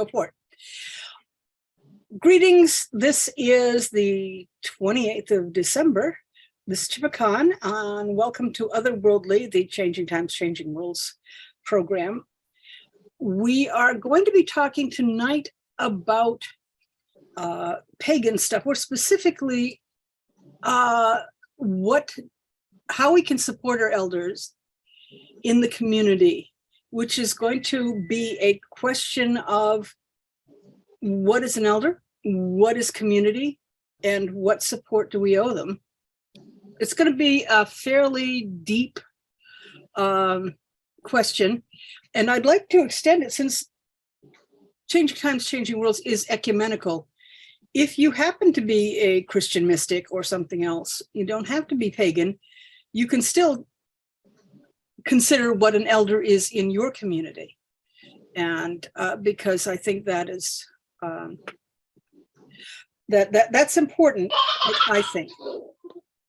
Go for it. Greetings. This is the 28th of December. This is Chippa Khan, and welcome to Otherworldly, the Changing Times, Changing Rules program. We are going to be talking tonight about pagan stuff. We're specifically how we can support our elders in the community, which is going to be a question of what is an elder, what is community, and what support do we owe them. It's going to be a fairly deep question, and I'd like to extend it since Changing Times, Changing Worlds is ecumenical. If you happen to be a Christian mystic or something else, you don't have to be pagan. You can still consider what an elder is in your community. And because I think that is that's important, I think.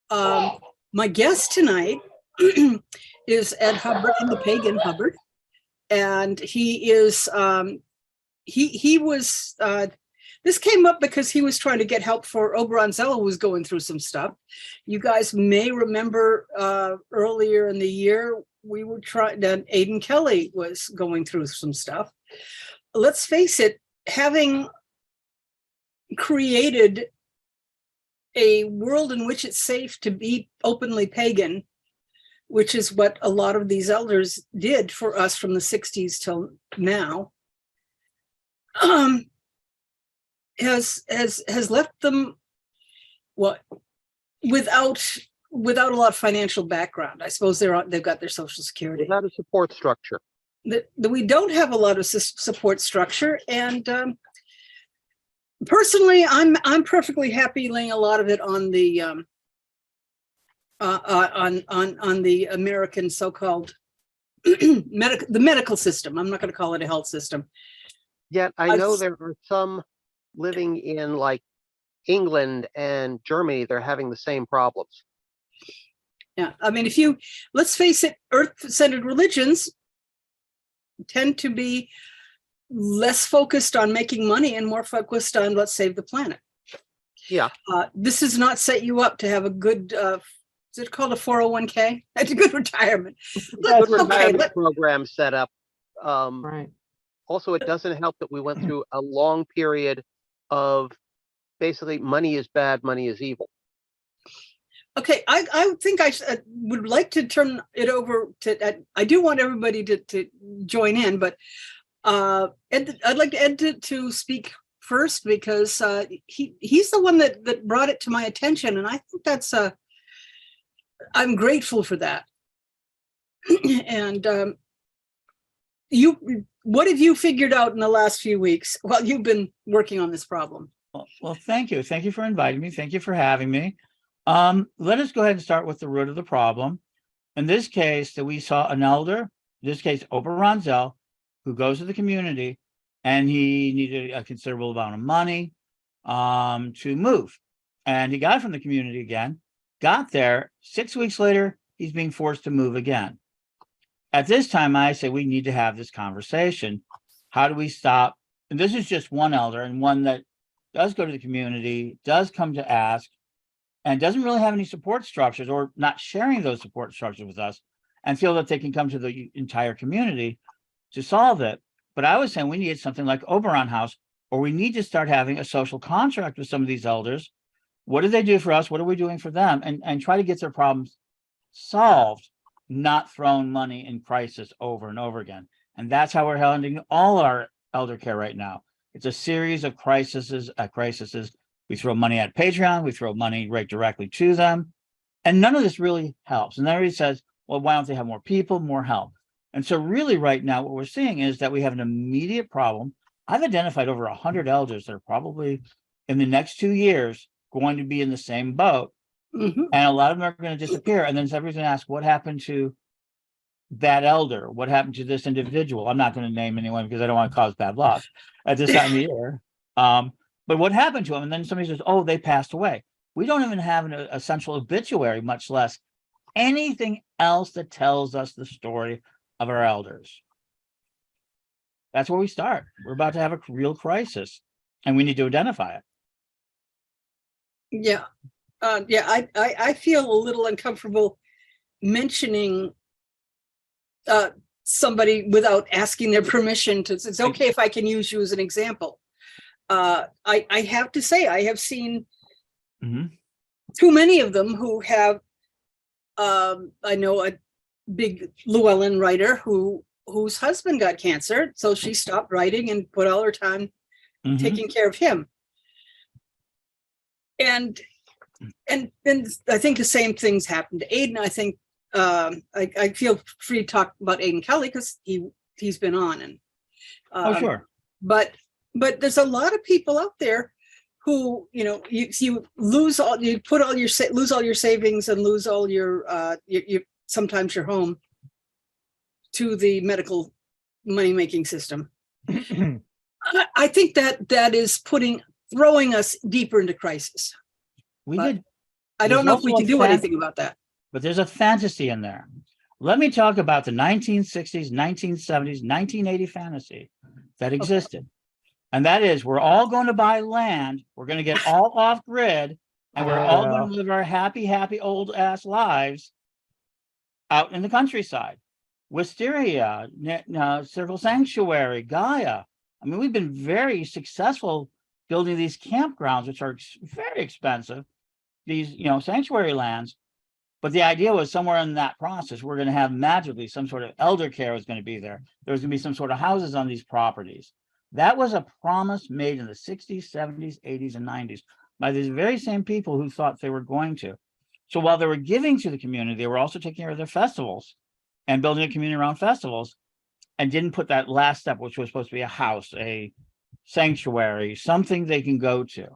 My guest tonight is Ed Hubbard, the pagan Hubbard, and he is he was this came up because he was trying to get help for Oberon Zella, who was going through some stuff. You guys may remember earlier in the year we were trying that Aidan Kelly was going through some stuff. Let's face it, having created a world in which it's safe to be openly pagan, which is what a lot of these elders did for us from the 60s till now, has left them without a lot of financial background. I suppose they've got their Social Security. Without a support structure. We don't have a lot of support structure, and personally, I'm perfectly happy laying a lot of it on the on the American so-called the medical system. I'm not going to call it a health system. Yet I know there are some living in like England and Germany. They're having the same problems. Yeah, I mean, let's face it, earth-centered religions tend to be less focused on making money and more focused on let's save the planet. Yeah. This does not set you up to have a good, is it called a 401k? That's a good retirement. Good retirement program set up. Right. Also, it doesn't help that we went through a long period of basically money is bad, money is evil. Okay, I think I would like to turn it over to, I do want everybody to join in, but Ed, I'd like Ed to speak first because he's the one that brought it to my attention, and I think that's I'm grateful for that. And what have you figured out in the last few weeks while you've been working on this problem? Well, thank you. Thank you for inviting me. Thank you for having me. Let us go ahead and start with the root of the problem. In this case, that we saw an elder, in this case, Oberon Zell, who goes to the community, and he needed a considerable amount of money to move. And he got it from the community again, got there. 6 weeks later, he's being forced to move again. At this time, I say we need to have this conversation. How do we stop? And this is just one elder, and one that does go to the community, does come to ask, and doesn't really have any support structures, or not sharing those support structures with us, and feel that they can come to the entire community to solve it. But I was saying we need something like Oberon House, or we need to start having a social contract with some of these elders. What do they do for us? What are we doing for them? And try to get their problems solved, not throwing money in crisis over and over again. And that's how we're handling all our elder care right now. It's a series of crises. We throw money at Patreon, we throw money right directly to them, and none of this really helps. And then everybody says, well, why don't they have more people, more help? And so really right now, what we're seeing is that we have an immediate problem. I've identified over 100 elders that are probably in the next 2 years going to be in the same boat. And a lot of them are going to disappear. And then everybody's going to ask, what happened to that elder? What happened to this individual? I'm not going to name anyone because I don't want to cause bad luck at this time of the year. But what happened to them? And then somebody says, oh, they passed away. We don't even have an essential obituary, much less anything else that tells us the story of our elders. That's where we start. We're about to have a real crisis, and we need to identify it. Yeah. I feel a little uncomfortable mentioning somebody without asking their permission to. It's okay if I can use you as an example. I have to say, I have seen too many of them who have, I know a big Llewellyn writer whose husband got cancer, so she stopped writing and put all her time taking care of him. And then I think the same things happened to Aidan. I think I feel free to talk about Aidan Kelly because he's been on, and oh sure. But there's a lot of people out there who, you know, you lose all your savings and lose all your sometimes your home to the medical money-making system. I think that is throwing us deeper into crisis. I don't know if we can do anything about that. But there's a fantasy in there. Let me talk about the 1960s, 1970s, 1980 fantasy that existed. And that is, we're all going to buy land, we're going to get all off grid, and we're all going to live our happy old ass lives out in the countryside. Wisteria, Circle Sanctuary, Gaia. I mean, we've been very successful building these campgrounds, which are very expensive, these, you know, sanctuary lands. But the idea was somewhere in that process, we're going to have magically some sort of elder care was going to be there. There was going to be some sort of houses on these properties. That was a promise made in the 60s, 70s, 80s, and 90s by these very same people who thought they were going to. So while they were giving to the community, they were also taking care of their festivals and building a community around festivals, and didn't put that last step, which was supposed to be a house, a sanctuary, something they can go to.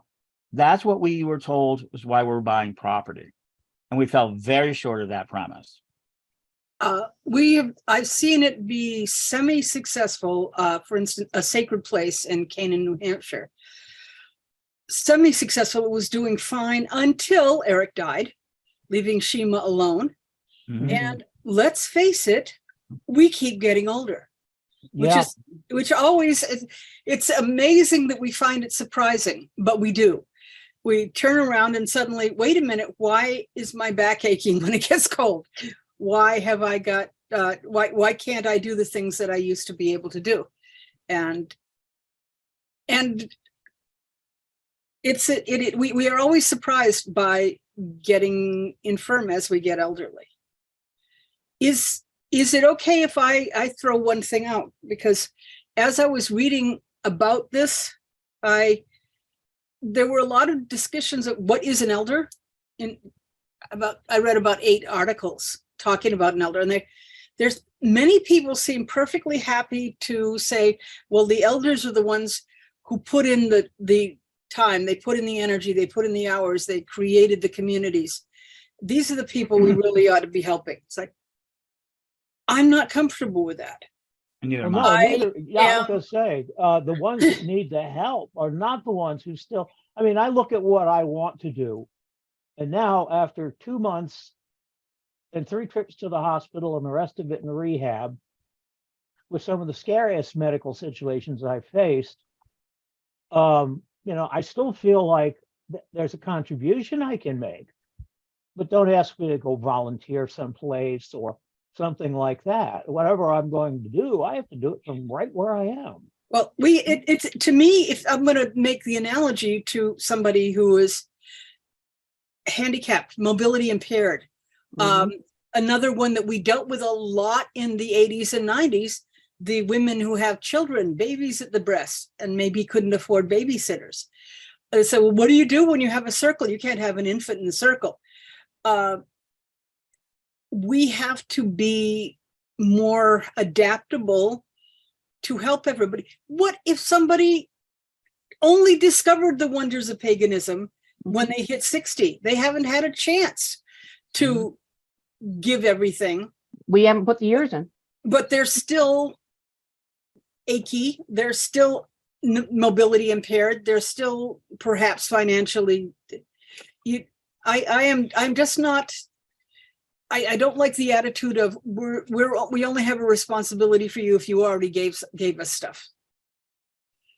That's what we were told was why we're buying property. And we fell very short of that premise. I've seen it be semi-successful. For instance, a sacred place in Canaan, New Hampshire. Semi-successful, it was doing fine until Eric died, leaving Shima alone. And let's face it, we keep getting older, which always, it's amazing that we find it surprising, but we do. We turn around and suddenly, wait a minute, why is my back aching when it gets cold? Why have I got, why can't I do the things that I used to be able to do? And we are always surprised by getting infirm as we get elderly. Is it okay if I throw one thing out? Because as I was reading about this, there were a lot of discussions of what is an elder. I read about 8 articles talking about an elder, and there's many people seem perfectly happy to say, well, the elders are the ones who put in the time, they put in the energy, they put in the hours, they created the communities. These are the people we really ought to be helping. It's like, I'm not comfortable with that. Neither Well, am I. I was going to say, the ones that need the help are not the ones who still, I mean, I look at what I want to do. And now after 2 months and 3 trips to the hospital and the rest of it in rehab, with some of the scariest medical situations I faced, you know, I still feel like there's a contribution I can make, but don't ask me to go volunteer someplace or something like that. Whatever I'm going to do, I have to do it from right where I am. Well, it's to me, if I'm going to make the analogy to somebody who is handicapped, mobility impaired, another one that we dealt with a lot in the 80s and 90s, the women who have children, babies at the breast, and maybe couldn't afford babysitters. So well, what do you do when you have a circle? You can't have an infant in the circle. We have to be more adaptable to help everybody. What if somebody only discovered the wonders of paganism when they hit 60? They haven't had a chance to give everything. We haven't put the years in. But they're still achy. They're still mobility impaired. They're still perhaps financially. I'm just not. I don't like the attitude of we only have a responsibility for you if you already gave us stuff.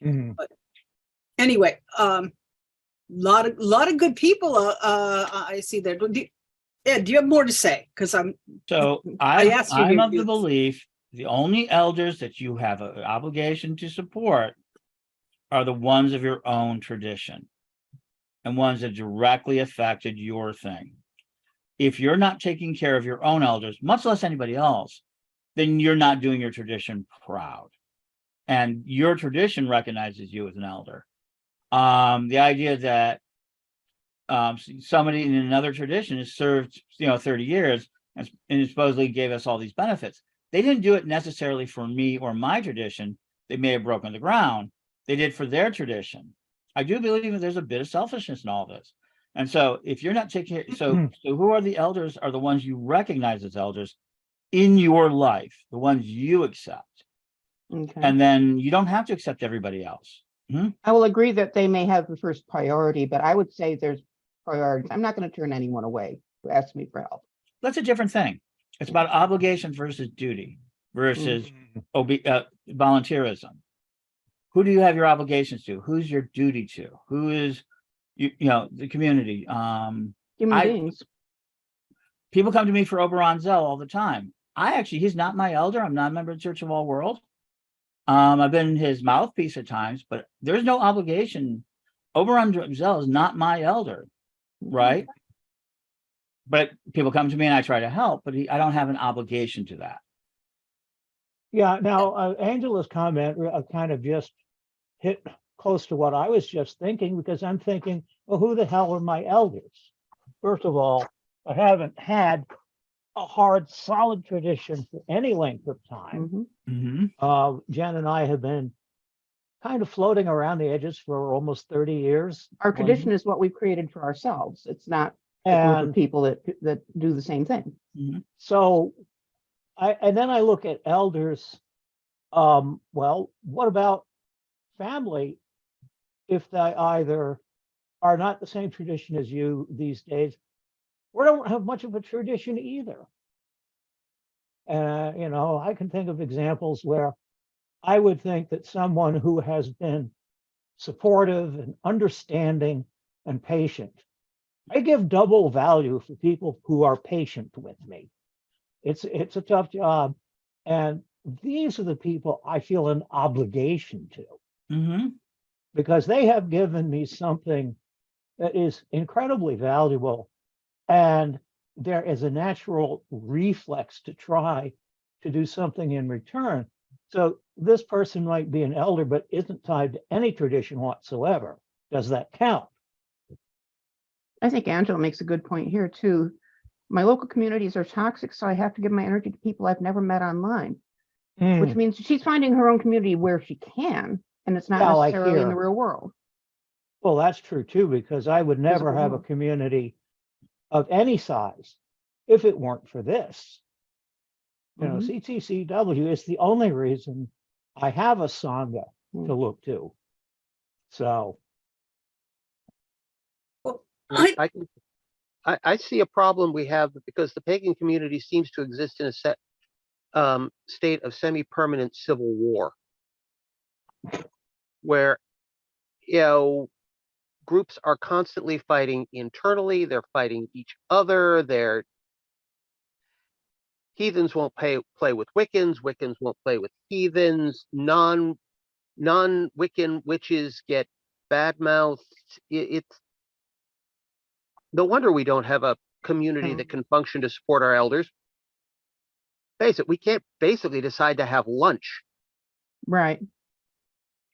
Mhm. But anyway, lot of good people. I see there. Ed, do you have more to say? Because So I asked you I'm to of the use- belief the only elders that you have an obligation to support are the ones of your own tradition and ones that directly affected your thing. If you're not taking care of your own elders, much less anybody else, then you're not doing your tradition proud. And your tradition recognizes you as an elder. The idea that somebody in another tradition has served, 30 years and supposedly gave us all these benefits. They didn't do it necessarily for me or my tradition. They may have broken the ground. They did for their tradition. I do believe that there's a bit of selfishness in all this. And so if you're not taking care, so who are the elders are the ones you recognize as elders in your life, the ones you accept. Okay. And then you don't have to accept everybody else. I will agree that they may have the first priority, but I would say there's priorities. I'm not going to turn anyone away who asks me for help. That's a different thing. It's about obligation versus duty versus volunteerism. Who do you have your obligations to? Who's your duty to? Who is the community? Human beings. People come to me for Oberon Zell all the time. He's not my elder. I'm not a member of the Church of All World. I've been his mouthpiece at times, but there's no obligation. Oberon Zell is not my elder, right? But people come to me and I try to help, but I don't have an obligation to that. Yeah. Now, Angela's comment kind of just hit close to what I was just thinking, because I'm thinking, well, who the hell are my elders? First of all, I haven't had a hard, solid tradition for any length of time. Jen and I have been kind of floating around the edges for almost 30 years. Our tradition is what we've created for ourselves. It's not a group of people that do the same thing. So and then I look at elders. Well, what about family? If they either are not the same tradition as you these days, or don't have much of a tradition either. I can think of examples where I would think that someone who has been supportive and understanding and patient, I give double value for people who are patient with me. It's a tough job. And these are the people I feel an obligation to, because they have given me something that is incredibly valuable. And there is a natural reflex to try to do something in return. So this person might be an elder, but isn't tied to any tradition whatsoever. Does that count? I think Angela makes a good point here too. My local communities are toxic, so I have to give my energy to people I've never met online, which means she's finding her own community where she can, and it's not necessarily in the real world. Well, that's true too, because I would never have a community of any size if it weren't for this. CTCW is the only reason I have a Sangha to look to. So I see a problem we have because the pagan community seems to exist in a state of semi-permanent civil war, where groups are constantly fighting internally. They're fighting each other. Heathens won't play with Wiccans. Wiccans won't play with heathens. Non-Wiccan witches get bad-mouthed. It's no wonder we don't have a community that can function to support our elders. Face it, we can't basically decide to have lunch. Right.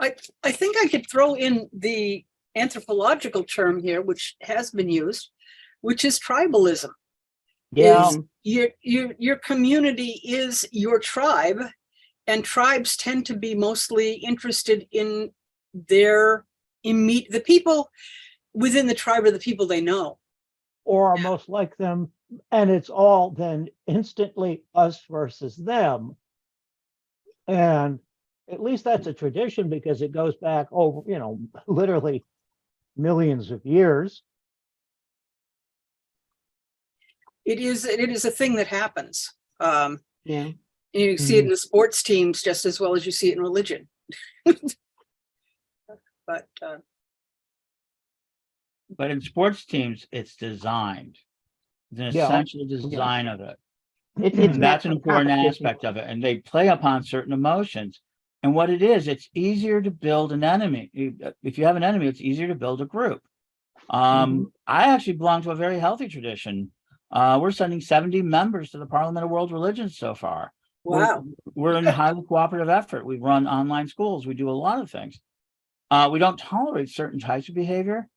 I think I could throw in the anthropological term here, which has been used, which is tribalism. yeah, Your community is your tribe, and tribes tend to be mostly interested in the people within the tribe are the people they know. or are most like them, and it's all then instantly us versus them. And at least that's a tradition, because it goes back over, literally millions of years. It is a thing that happens. Yeah. You see it in the sports teams just as well as you see it in religion. but But in sports teams, it's designed. It's an Yeah. essential design of it. It's And meant that's an for important competition. aspect of it. And they play upon certain emotions. And what it is, it's easier to build an enemy. If you have an enemy, it's easier to build a group. I actually belong to a very healthy tradition. We're sending 70 members to the Parliament of World Religions so far. wow. We're in a highly cooperative effort. We run online schools. We do a lot of things. We don't tolerate certain types of behavior.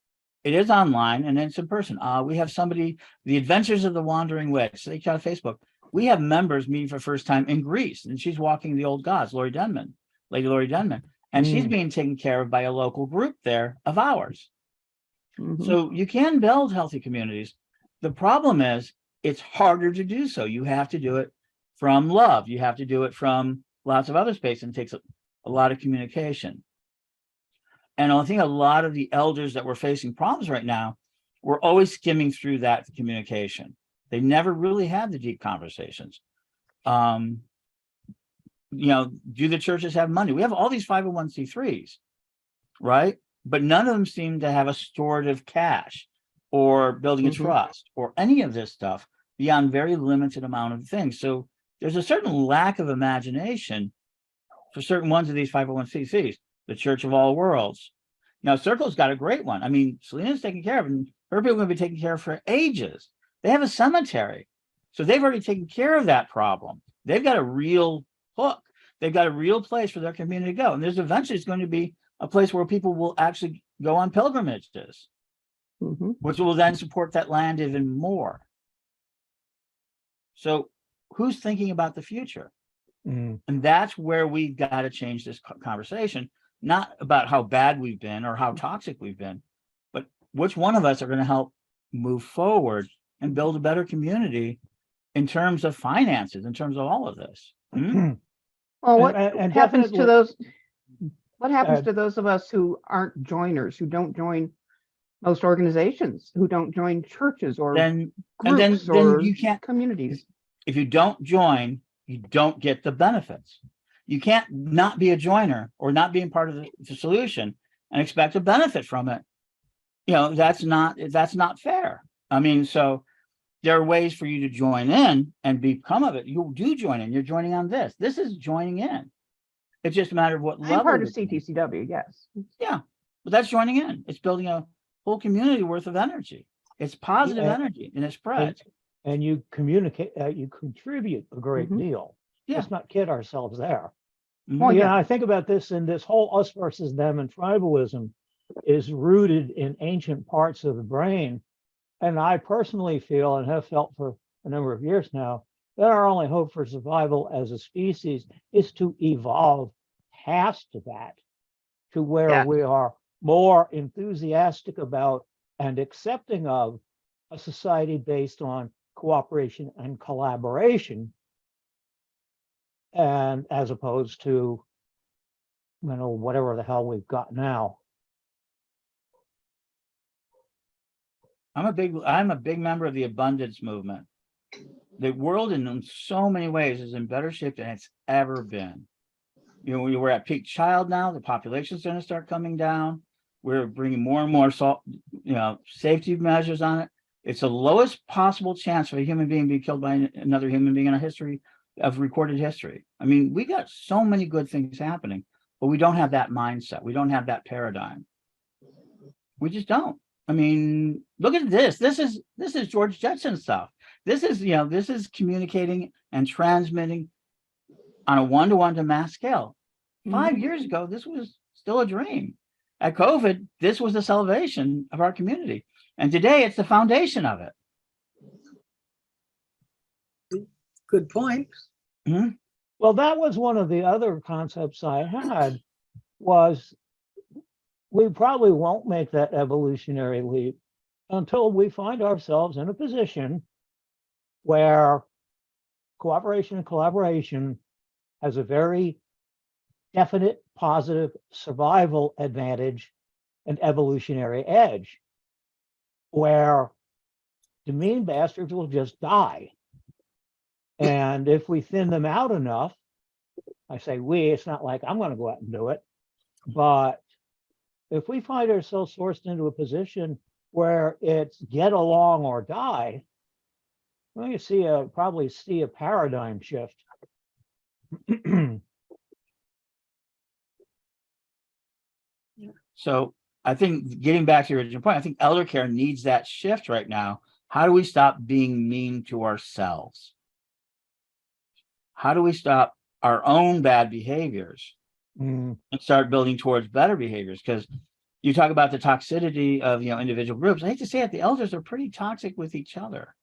It is online and it's in person. We have somebody, the Adventures of the Wandering Witch. They got Facebook. We have members meeting for the first time in Greece, and she's walking the old gods, Lady Lori Denman, and she's being taken care of by a local group there of ours. So you can build healthy communities. The problem is it's harder to do so. You have to do it from love. You have to do it from lots of other space, and it takes a lot of communication. And I think a lot of the elders that were facing problems right now were always skimming through that communication. They never really had the deep conversations. Do the churches have money? We have all these 501c3s, right? But none of them seem to have a storative cash or building a trust or any of this stuff beyond very limited amount of things. So there's a certain lack of imagination for certain ones of these 501c3s. The Church of All Worlds. Now, Circle's got a great one. I mean, Selena's taken care of, and her people are going to be taken care of for ages. They have a cemetery. So they've already taken care of that problem. They've got a real hook. They've got a real place for their community to go. And there's eventually going to be a place where people will actually go on pilgrimages, which will then support that land even more. So who's thinking about the future? And that's where we've got to change this conversation, not about how bad we've been or how toxic we've been, but which one of us are going to help move forward and build a better community in terms of finances, in terms of all of this. Well, what And happens to definitely- those? What happens to those of us who aren't joiners, who don't join most organizations, who don't join churches or Then groups or you can't. communities? If you don't join, you don't get the benefits. You can't not be a joiner or not being part of the solution and expect to benefit from it. That's not fair. I mean, so there are ways for you to join in and become of it. You do join in. You're joining on this. This is joining in. It's just a matter of what level. I'm part of you're in. CTCW, yes. Yeah, but that's joining in. It's building a whole community worth of energy. It's positive energy and it spreads. And you communicate, you contribute a great deal. Yeah. Let's not kid ourselves there. Well, Yeah, I think about this, and this whole us versus them and tribalism is rooted in ancient parts of the brain. And I personally feel, and have felt for a number of years now, that our only hope for survival as a species is to evolve past that, to where we are more enthusiastic about and accepting of a society based on cooperation and collaboration, and as opposed to, whatever the hell we've got now. I'm a big member of the abundance movement. The world in so many ways is in better shape than it's ever been. We're at peak child now. The population's going to start coming down. We're bringing more and more safety measures on it. It's the lowest possible chance for a human being to be killed by another human being in a history of recorded history. I mean, we got so many good things happening, but we don't have that mindset. We don't have that paradigm. We just don't. I mean, look at this. This is George Jetson stuff. This is communicating and transmitting on a one-to-one to mass scale. 5 years ago, this was still a dream. At COVID, this was the salvation of our community. And today it's the foundation of it. Good point. Well, that was one of the other concepts I had, was we probably won't make that evolutionary leap until we find ourselves in a position where cooperation and collaboration has a very definite positive survival advantage and evolutionary edge, where the mean bastards will just die. And if we thin them out enough, I say we, it's not like I'm going to go out and do it, but if we find ourselves forced into a position where it's get along or die, well, you probably see a paradigm shift. So I think getting back to your original point, I think elder care needs that shift right now. How do we stop being mean to ourselves? How do we stop our own bad behaviors and start building towards better behaviors? Because you talk about the toxicity of, individual groups. I hate to say it, the elders are pretty toxic with each other.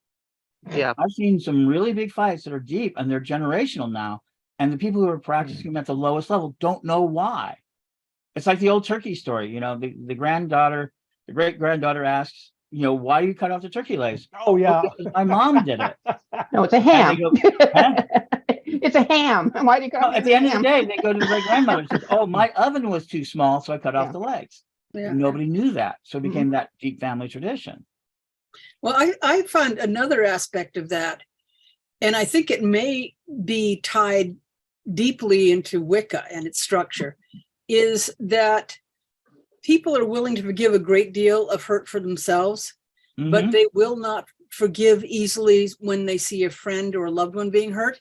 Yeah. I've seen some really big fights that are deep and they're generational now. And the people who are practicing them at the lowest level don't know why. It's like the old turkey story, the great granddaughter asks, why do you cut off the turkey legs? Oh, yeah. Because my mom did it. No, it's a ham. Go, huh? It's a ham. Why do you cut At the end of the day, they go to the great grandmother and says, oh, my oven was too small, so I cut off the legs. Yeah. Nobody knew that. So it became that deep family tradition. Well, I found another aspect of that, and I think it may be tied deeply into Wicca and its structure, is that people are willing to forgive a great deal of hurt for themselves, but they will not forgive easily when they see a friend or a loved one being hurt.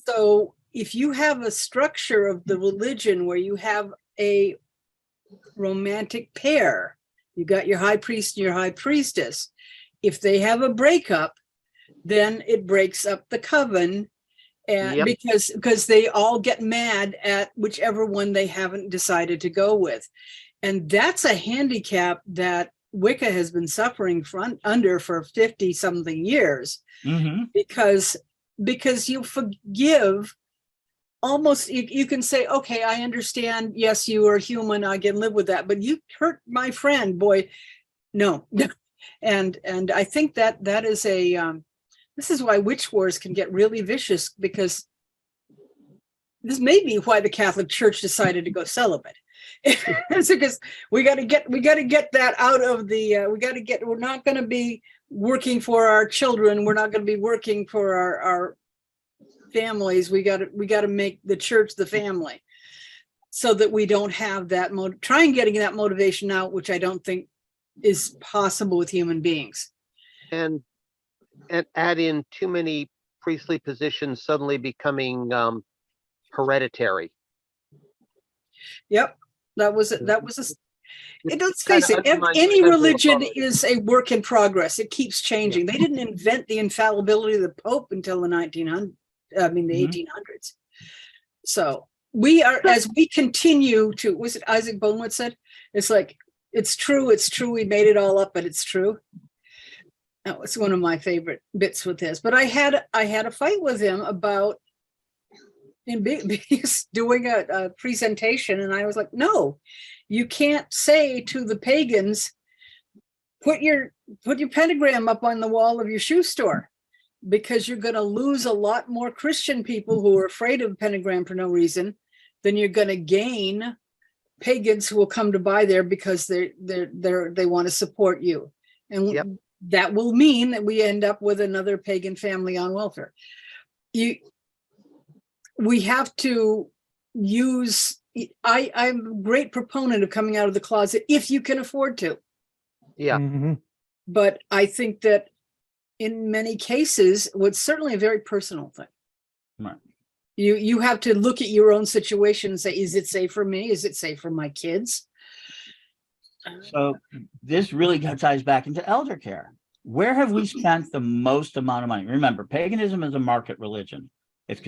So if you have a structure of the religion where you have a romantic pair, you got your high priest and your high priestess, if they have a breakup, then it breaks up the coven, and because they all get mad at whichever one they haven't decided to go with. And that's a handicap that Wicca has been suffering under for 50 something years, because you forgive almost, you can say, okay, I understand, yes, you are human, I can live with that, but you hurt my friend, boy, no. And I think that is this is why witch wars can get really vicious, because this may be why the Catholic Church decided to go celibate. It's because we got to get that out of the, we're not going to be working for our children. We're not going to be working for our families. We got to make the church the family, so that we don't have that try and getting that motivation out, which I don't think is possible with human beings. And add in too many priestly positions suddenly becoming hereditary. Yep, let's face it, any religion is a work in progress. It keeps changing. They didn't invent the infallibility of the Pope until the 1800s. So we are, as we continue to, was it Isaac Bonewood said, it's like, it's true, we made it all up, but it's true. That was one of my favorite bits with this. But I had a fight with him about doing a presentation, and I was like, no, you can't say to the pagans, put your pentagram up on the wall of your shoe store, because you're going to lose a lot more Christian people who are afraid of pentagram for no reason than you're going to gain pagans who will come to buy there because they want to support you. And that will mean that we end up with another pagan family on welfare. We have to use, I'm a great proponent of coming out of the closet if you can afford to. Yeah. But I think that in many cases, it's certainly a very personal thing. Right. You have to look at your own situation and say, is it safe for me? Is it safe for my kids? So this really ties back into elder care. Where have we spent the most amount of money? Remember, paganism is a market religion. Its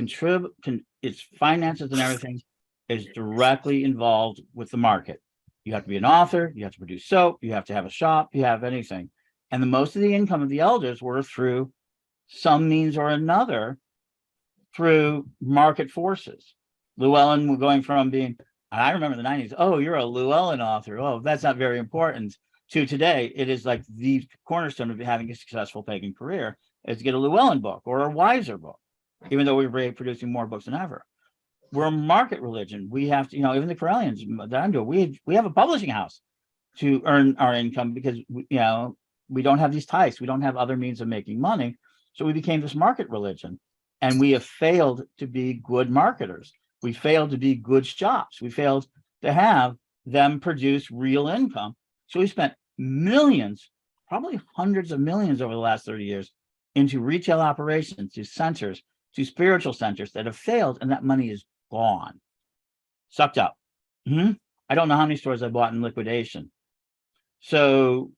finances and everything is directly involved with the market. You have to be an author, you have to produce soap, you have to have a shop, you have anything. And the most of the income of the elders were through some means or another, through market forces. Llewellyn going from being, I remember the 90s, oh, you're a Llewellyn author. Oh, that's not very important. To today, it is like the cornerstone of having a successful pagan career is to get a Llewellyn book or a Wiser book, even though we're producing more books than ever. We're a market religion. We have to, even the Corellians that I'm doing, we have a publishing house to earn our income, because we don't have these ties. We don't have other means of making money. So we became this market religion, and we have failed to be good marketers. We failed to be good shops. We failed to have them produce real income. So we spent millions, probably hundreds of millions over the last 30 years into retail operations, to centers, to spiritual centers that have failed, and that money is gone, sucked up. I don't know how many stores I bought in liquidation. So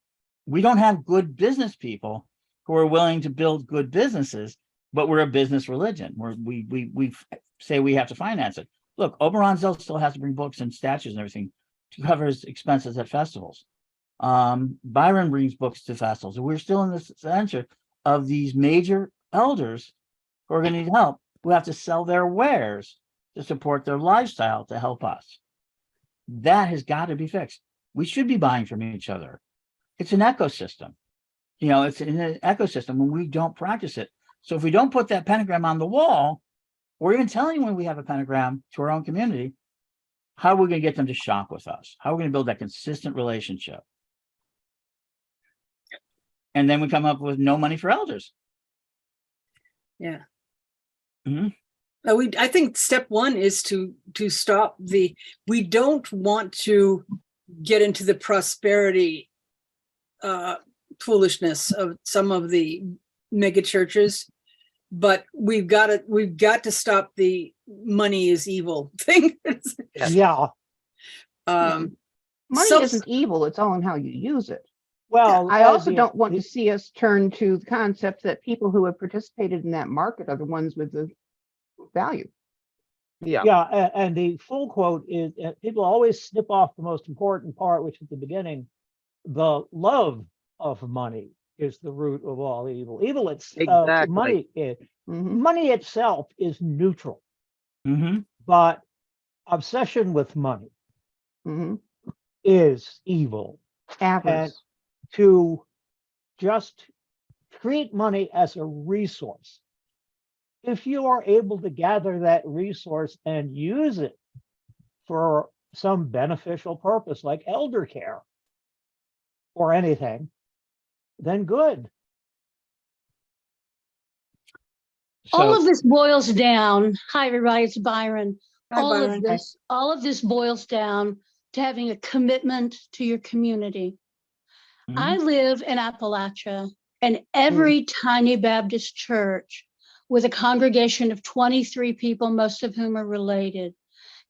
we don't have good business people who are willing to build good businesses, but we're a business religion where we say we have to finance it. Look, Oberon Zell still has to bring books and statues and everything to cover his expenses at festivals. Byron brings books to festivals. We're still in the center of these major elders who are going to need help, who have to sell their wares to support their lifestyle to help us. That has got to be fixed. We should be buying from each other. It's an ecosystem. You know, it's an ecosystem when we don't practice it. So if we don't put that pentagram on the wall, or even telling when we have a pentagram to our own community, how are we going to get them to shop with us? How are we going to build that consistent relationship? And then we come up with no money for elders. Yeah. I think step one is to stop we don't want to get into the prosperity foolishness of some of the mega churches, but we've got to stop the money is evil thing. Yeah. Money isn't evil, it's all in how you use it. Well, I also don't want to see us turn to the concept that people who have participated in that market are the ones with the value. Yeah. Yeah, and the full quote is, people always snip off the most important part, which is the beginning. The love of money is the root of all evil. Evil itself, Exactly. Money itself is neutral, but obsession with money is evil. Avarice. And to just treat money as a resource, if you are able to gather that resource and use it for some beneficial purpose like elder care or anything, then good. All of this boils down. Hi, everybody. It's Byron. Hi, Byron. All of this boils down to having a commitment to your community. I live in Appalachia, and every tiny Baptist church with a congregation of 23 people, most of whom are related,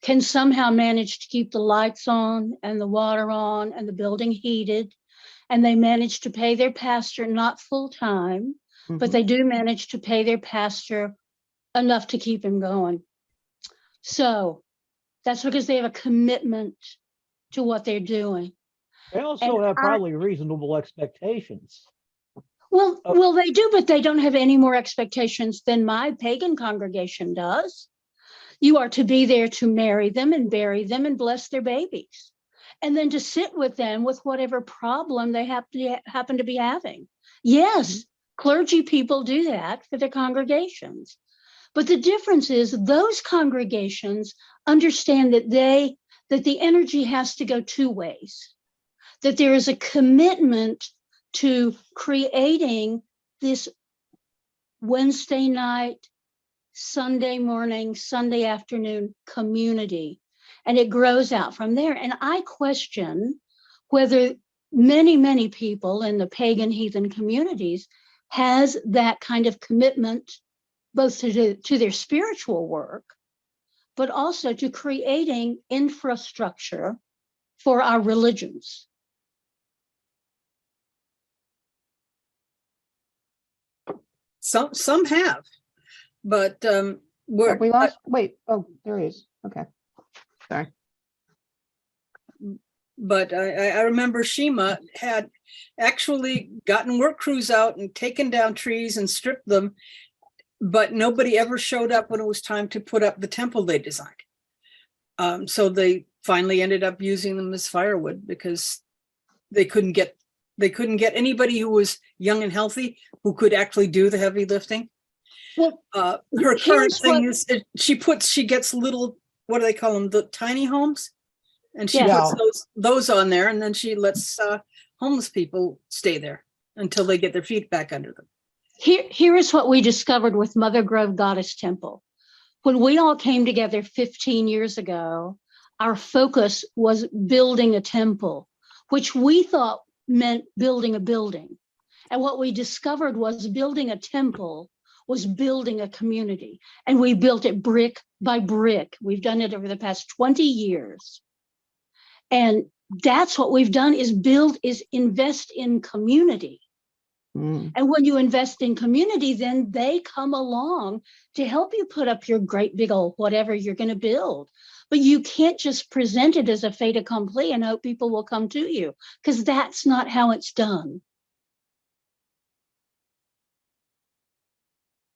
can somehow manage to keep the lights on and the water on and the building heated. And they manage to pay their pastor, not full time, but they do manage to pay their pastor enough to keep him going. So that's because they have a commitment to what they're doing. They also have probably reasonable expectations. Well, they do, but they don't have any more expectations than my pagan congregation does. You are to be there to marry them and bury them and bless their babies, and then to sit with them with whatever problem they happen to be having. Yes, clergy people do that for their congregations. But the difference is those congregations understand that the energy has to go two ways, that there is a commitment to creating this Wednesday night, Sunday morning, Sunday afternoon community, and it grows out from there. And I question whether many people in the pagan heathen communities has that kind of commitment, both to their spiritual work, but also to creating infrastructure for our religions. Some have, but we lost. Wait. Oh, there he is. Okay. Sorry. But I remember Shima had actually gotten work crews out and taken down trees and stripped them, but nobody ever showed up when it was time to put up the temple they designed. So they finally ended up using them as firewood because they couldn't get anybody who was young and healthy who could actually do the heavy lifting. Well, her current thing is she gets little, what do they call them? The tiny homes. And she puts those on there, and then she lets homeless people stay there until they get their feet back under them. Here is what we discovered with Mother Grove Goddess Temple. When we all came together 15 years ago, our focus was building a temple, which we thought meant building a building. And what we discovered was building a temple was building a community. And we built it brick by brick. We've done it over the past 20 years. And that's what we've done, is invest in community. And when you invest in community, then they come along to help you put up your great big old whatever you're going to build. But you can't just present it as a fait accompli and hope people will come to you, because that's not how it's done.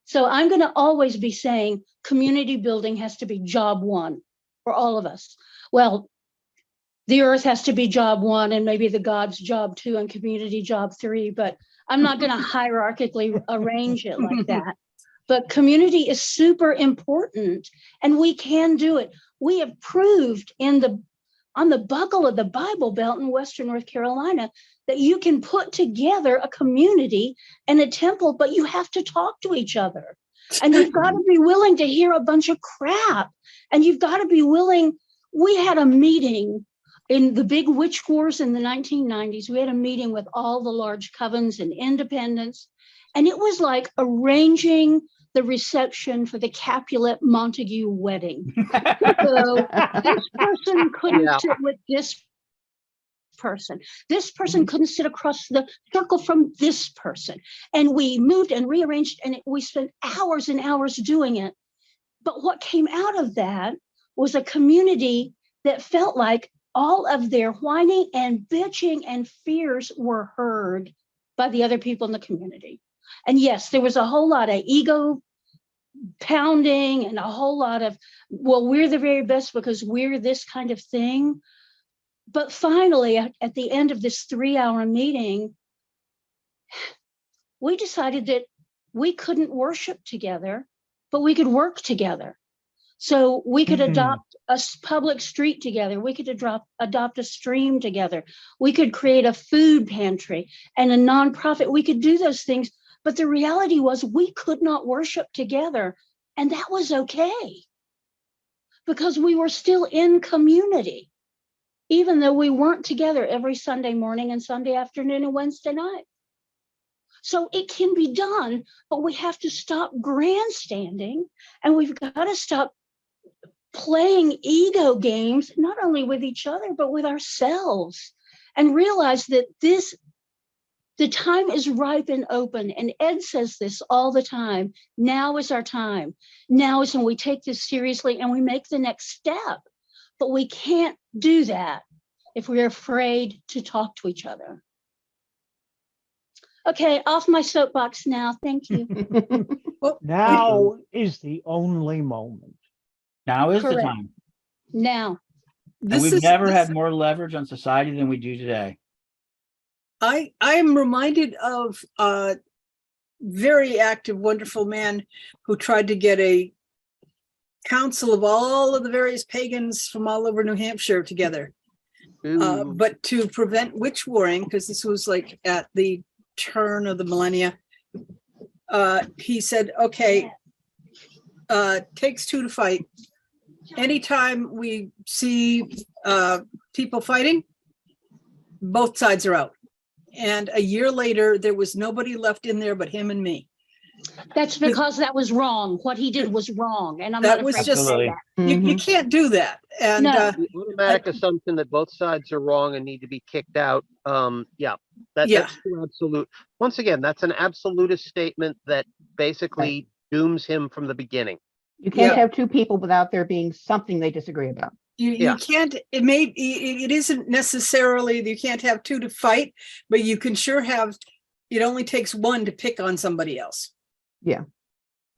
So I'm going to always be saying community building has to be job one for all of us. Well, the earth has to be job one, and maybe the gods job two, and community job three, but I'm not going to hierarchically arrange it like that. But community is super important, and we can do it. We have proved on the buckle of the Bible Belt in Western North Carolina that you can put together a community and a temple, but you have to talk to each other. And you've got to be willing to hear a bunch of crap. And you've got to be willing. We had a meeting in the big witch wars in the 1990s. We had a meeting with all the large covens and independents. And it was like arranging the reception for the Capulet Montague wedding. So this person couldn't sit with this person. This person couldn't sit across the circle from this person. And we moved and rearranged, and we spent hours and hours doing it. But what came out of that was a community that felt like all of their whining and bitching and fears were heard by the other people in the community. And yes, there was a whole lot of ego pounding and a whole lot of, well, we're the very best because we're this kind of thing. But finally, at the end of this 3-hour meeting, we decided that we couldn't worship together, but we could work together. So we could adopt a public street together. We could adopt a stream together. We could create a food pantry and a nonprofit. We could do those things. But the reality was we could not worship together. And that was okay, because we were still in community, even though we weren't together every Sunday morning and Sunday afternoon and Wednesday night. So it can be done, but we have to stop grandstanding, and we've got to stop playing ego games, not only with each other, but with ourselves, and realize that the time is ripe and open. And Ed says this all the time. Now is our time. Now is when we take this seriously and we make the next step. But we can't do that if we're afraid to talk to each other. Okay, off my soapbox now. Thank you. Now is the only moment. Now is the Correct. time. Now, And we've never had more leverage on society than we do today. I am reminded of a very active, wonderful man who tried to get a council of all of the various pagans from all over New Hampshire together. But to prevent witch warring, because this was like at the turn of the millennia, he said, okay, takes two to fight. Anytime we see people fighting, both sides are out. And a year later, there was nobody left in there but him and me. that's because that was wrong. What he did was wrong. And I'm That not was afraid just- to say that. You can't do that. And No. The automatic assumption that both sides are wrong and need to be kicked out. Yeah. That's too absolute. Once again, that's an absolutist statement that basically dooms him from the beginning. You can't Yeah. have two people without there being something they disagree about. you can't, it isn't necessarily, you can't have two to fight, but you can sure have, it only takes one to pick on somebody else. Yeah.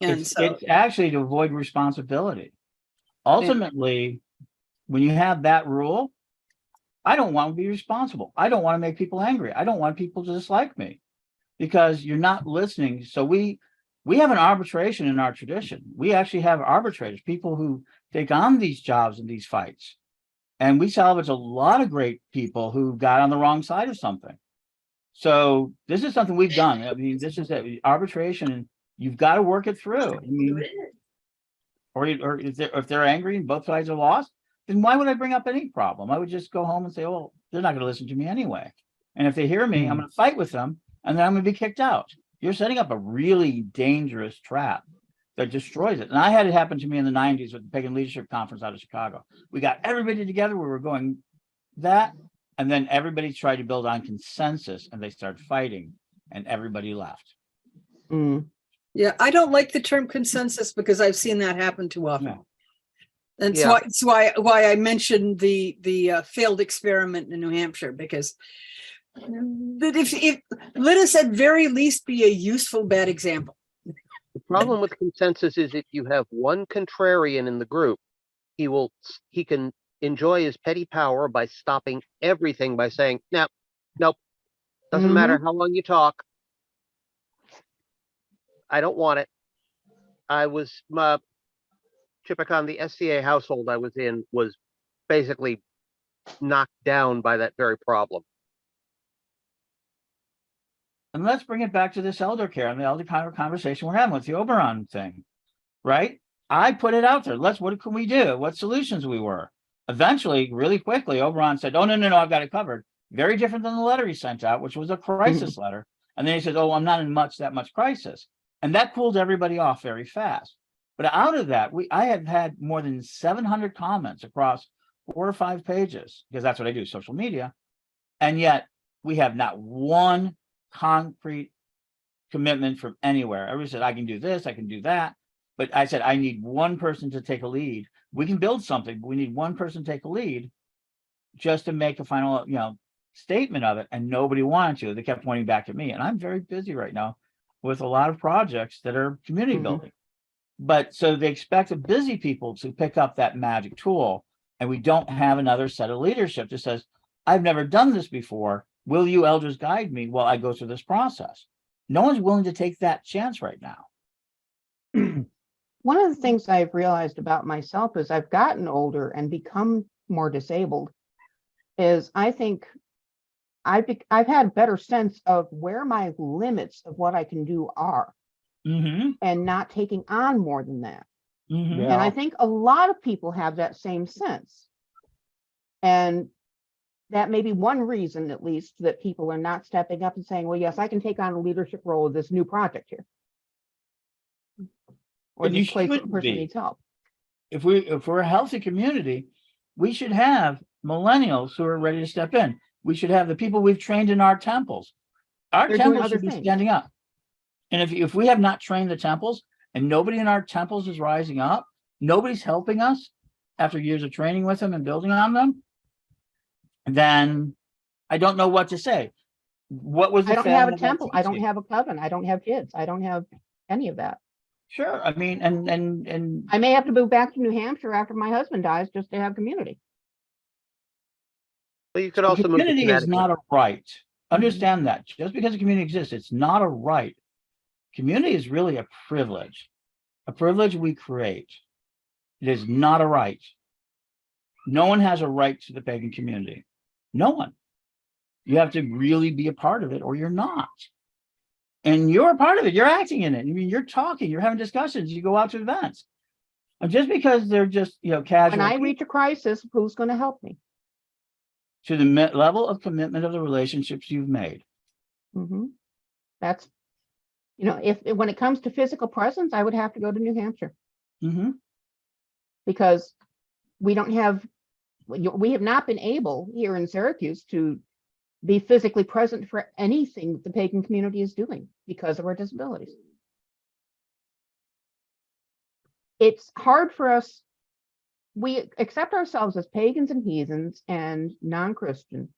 And It's so, actually to avoid responsibility. Ultimately, when you have that rule, I don't want to be responsible. I don't want to make people angry. I don't want people to dislike me because you're not listening. So we have an arbitration in our tradition. We actually have arbitrators, people who take on these jobs and these fights. And we salvage a lot of great people who got on the wrong side of something. So this is something we've done. I mean, this is arbitration, and you've got to work it through. I mean, or if they're angry and both sides are lost, then why would I bring up any problem? I would just go home and say, oh, they're not going to listen to me anyway. And if they hear me, I'm going to fight with them, and then I'm going to be kicked out. You're setting up a really dangerous trap that destroys it. And I had it happen to me in the 90s with the Pagan Leadership Conference out of Chicago. We got everybody together. We were going that, and then everybody tried to build on consensus, and they started fighting, and everybody left. Yeah, I don't like the term consensus because I've seen that happen too often. Yeah. And Yeah. it's why I mentioned the failed experiment in New Hampshire, because that if let us at very least be a useful bad example. The problem with consensus is if you have one contrarian in the group, he can enjoy his petty power by stopping everything by saying, no, nope, doesn't matter how long you talk. I don't want it. I was Chippewa, the SCA household I was in was basically knocked down by that very problem. And let's bring it back to this elder care and the elder conversation we're having with the Oberon thing, right? I put it out there. What can we do? What solutions we were? Eventually, really quickly, Oberon said, oh, no, I've got it covered. Very different than the letter he sent out, which was a crisis letter. And then he said, oh, I'm not in that much crisis. And that cooled everybody off very fast. But out of that, I have had more than 700 comments across 4 or 5 pages, because that's what I do, social media. And yet we have not one concrete commitment from anywhere. Everybody said, I can do this, I can do that. But I said, I need one person to take a lead. We can build something, but we need one person to take a lead just to make a final, statement of it. And nobody wanted to. They kept pointing back at me. And I'm very busy right now with a lot of projects that are community building. But so they expect the busy people to pick up that magic tool. And we don't have another set of leadership that says, I've never done this before. Will you elders guide me while I go through this process? No one's willing to take that chance right now. One of the things I've realized about myself as I've gotten older and become more disabled is I think I've had a better sense of where my limits of what I can do are, and not taking on more than that. And I think a lot of people have that same sense. And that may be one reason, at least, that people are not stepping up and saying, well, yes, I can take on a leadership role of this new project here. Or And this you place where the shouldn't person be. needs help. If we're a healthy community, we should have millennials who are ready to step in. We should have the people we've trained in our temples. Our They're doing temples other should be things. standing up. And if we have not trained the temples and nobody in our temples is rising up, nobody's helping us after years of training with them and building on them, then I don't know what to say. What was the I don't have a family temple. I don't teaching? have a coven. I don't have kids. I don't have any of that. Sure. I mean, and I may have to move back to New Hampshire after my husband dies just to have community. Well, you could also move to community is Connecticut. not a right. Understand that. Just because a community exists, it's not a right. Community is really a privilege we create. It is not a right. No one has a right to the pagan community. No one. You have to really be a part of it or you're not. And you're a part of it. You're acting in it. I mean, you're talking, you're having discussions, you go out to events. And just because they're just, casual. When I reach a crisis, who's going to help me? To the level of commitment of the relationships you've made. That's, if when it comes to physical presence, I would have to go to New Hampshire because we have not been able here in Syracuse to be physically present for anything that the pagan community is doing because of our disabilities. It's hard for us. We accept ourselves as pagans and heathens and non-Christian,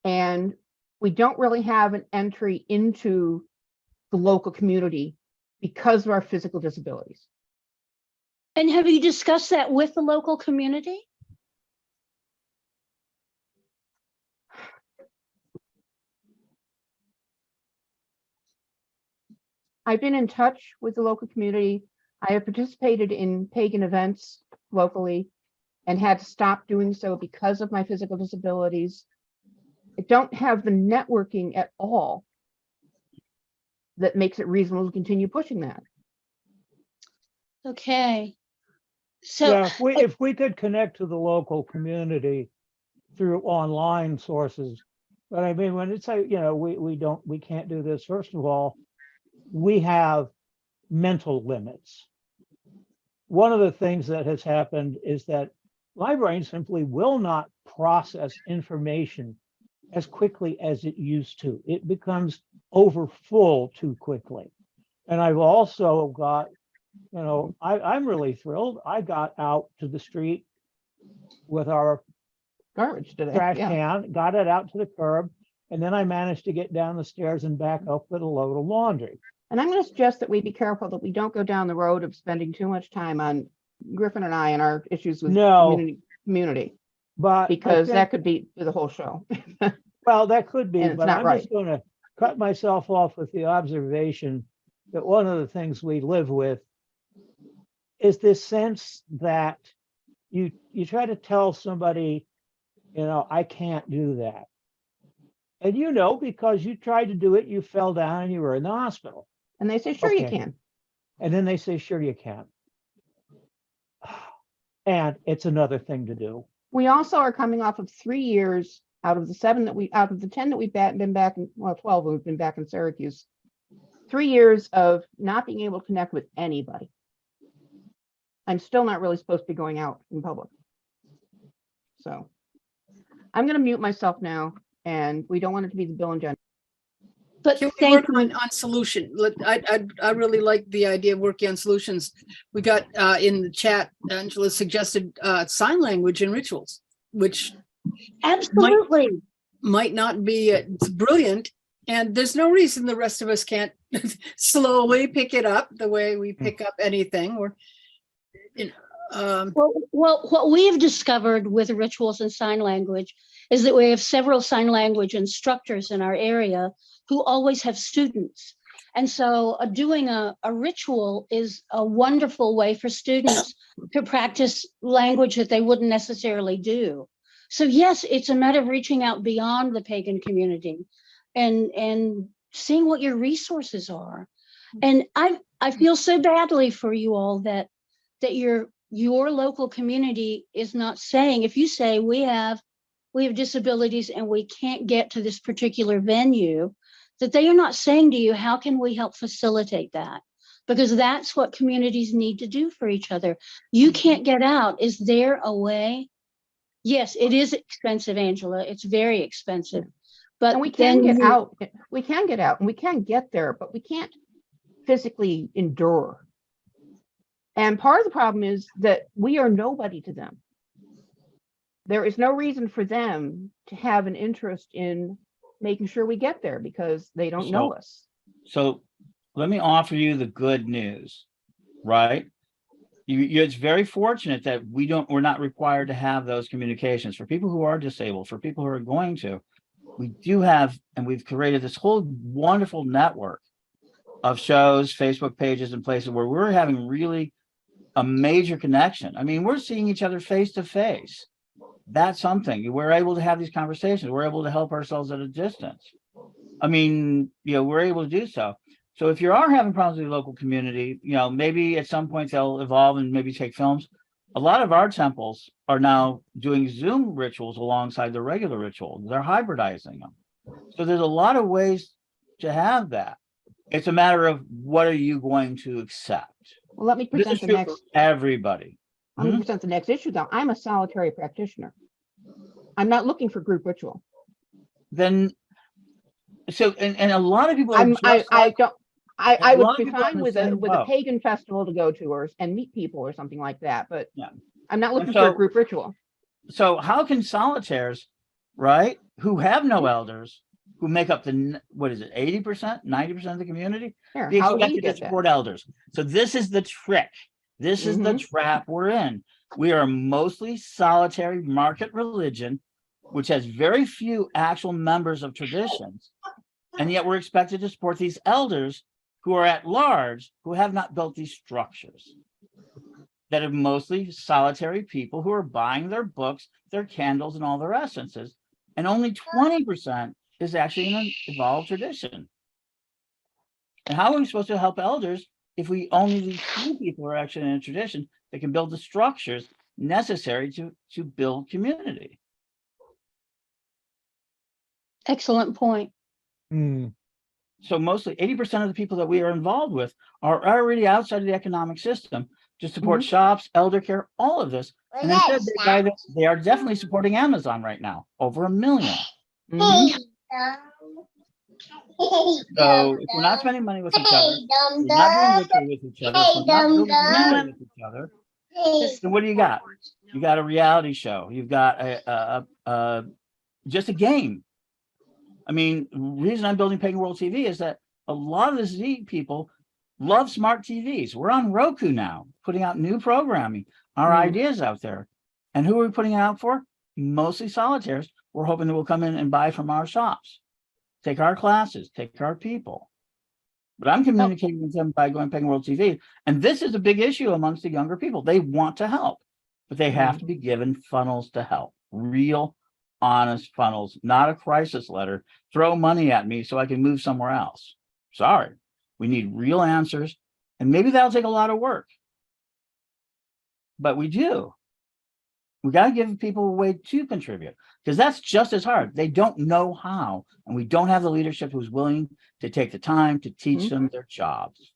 and we don't really have an entry into the local community because of our physical disabilities. And have you discussed that with the local community? I've been in touch with the local community. I have participated in pagan events locally and had to stop doing so because of my physical disabilities. I don't have the networking at all that makes it reasonable to continue pushing that. Okay. So Yeah, if we could connect to the local community through online sources. But I mean, when it's like, we can't do this. First of all, we have mental limits. One of the things that has happened is that my brain simply will not process information as quickly as it used to. It becomes overfull too quickly. And I've also got, I'm really thrilled. I got out to the street with our Garbage today. trash Yeah. can, got it out to the curb, and then I managed to get down the stairs and back up with a load of laundry. And I'm going to suggest that we be careful that we don't go down the road of spending too much time on Griffin and I and our issues with No. community, But I because think- that could be the whole show. Well, that could be, And it's but not I'm just going to cut myself off with the observation that one of the things we live with is this sense that you try to tell somebody, I can't do that. And because you tried to do it, you fell down and you were in the hospital. And they say, sure, you Okay. can. And then they say, sure, you can. And it's another thing to do. We also are coming off of 3 years out of the 10 that we've been back in, 12 we've been back in Syracuse. 3 years of not being able to connect with anybody. I'm still not really supposed to be going out in public. So I'm going to mute myself now, and we don't want it to be the Bill and Jen. but Can we thank work on solution? I really like the idea of working on solutions. We got in the chat, Angela suggested sign language and rituals, which absolutely. might not be it's brilliant. And there's no reason the rest of us can't slowly pick it up the way we pick up anything. Or, Well, what we have discovered with rituals and sign language is that we have several sign language instructors in our area who always have students. And so doing a ritual is a wonderful way for students to practice language that they wouldn't necessarily do. So yes, it's a matter of reaching out beyond the pagan community and seeing what your resources are. And I feel so badly for you all that your local community is not saying, if you say we have disabilities and we can't get to this particular venue, that they are not saying to you, how can we help facilitate that? Because that's what communities need to do for each other. You can't get out. Is there a way? Yes, it is expensive, Angela. It's very expensive. But And we can then get out. We can get out and we can get there, but we can't physically endure. And part of the problem is that we are nobody to them. There is no reason for them to have an interest in making sure we get there because they don't know us. So let me offer you the good news, right? It's very fortunate that we're not required to have those communications. For people who are disabled, for people who are going to, we do have, and we've created this whole wonderful network of shows, Facebook pages, and places where we're having really a major connection. I mean, we're seeing each other face to face. That's something. We're able to have these conversations. We're able to help ourselves at a distance. I mean, we're able to do so. So if you are having problems with your local community, maybe at some point they'll evolve and maybe take films. A lot of our temples are now doing Zoom rituals alongside the regular ritual. They're hybridizing them. So there's a lot of ways to have that. It's a matter of what are you going to accept? Well, let me This present is the true next. for everybody. Let me present the next issue, though. I'm a solitary practitioner. I'm not looking for group ritual. Then, so and a lot of people. I A would lot be of people are in fine the with same a boat. pagan festival to go to and meet people or something like that, but Yeah. I'm not looking And for so- a group ritual. So how can solitaires, right, who have no elders, who make up the 80%, 90% of the community, Here, be how do we expected to get that? support elders? So this is the trick. This is the trap we're in. We are mostly solitary market religion, which has very few actual members of traditions, and yet we're expected to support these elders who are at large, who have not built these structures, that are mostly solitary people who are buying their books, their candles, and all their essences, and only 20% is actually an evolved tradition. And how are we supposed to help elders if we only these few people are actually in a tradition that can build the structures necessary to build community. Excellent point. Hmm. So mostly 80% of the people that we are involved with are already outside of the economic system to support shops, elder care, all of this. And instead, they are definitely supporting Amazon right now, over 1 million. So if we're not spending money with each other, we're not doing ritual with each other, we're not building community with each other, then what do you got? You got a reality show. You've got just a game. I mean, the reason I'm building Pagan World TV is that a lot of the Z people love smart TVs. We're on Roku now, putting out new programming, our ideas out there. And who are we putting it out for? Mostly solitaires. We're hoping that will come in and buy from our shops, take our classes, take our people. But I'm communicating with them by going Pagan World TV. And this is a big issue amongst the younger people. They want to help, but they have to be given funnels to help. Real, honest funnels, not a crisis letter. Throw money at me so I can move somewhere else. Sorry. We need real answers. And maybe that'll take a lot of work. But we do. We got to give people a way to contribute, because that's just as hard. They don't know how, and we don't have the leadership who's willing to take the time to teach them their jobs.